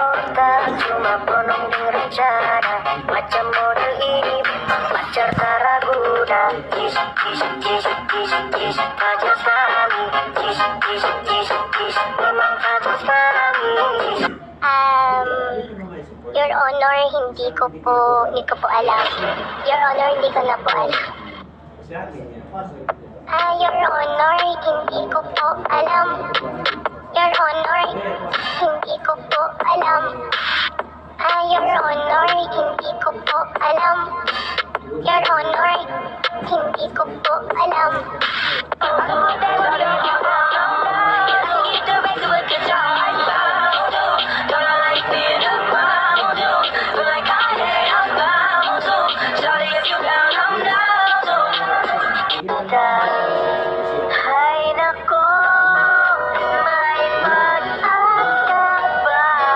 otak cuma penungging rencana. Macam model ini pacar Taraguda. Kis, kis, kis, kis, kis, pacar kami. Kis, kis, kis, kis, memang pacar kami. Your Honor, hindi ko po alam. Your Honor, hindi ko na po alam. Your Honor, hindi ko po alam. Your Honor, hindi ko po alam. Your Honor, hindi ko po alam. Your Honor, hindi ko po alam.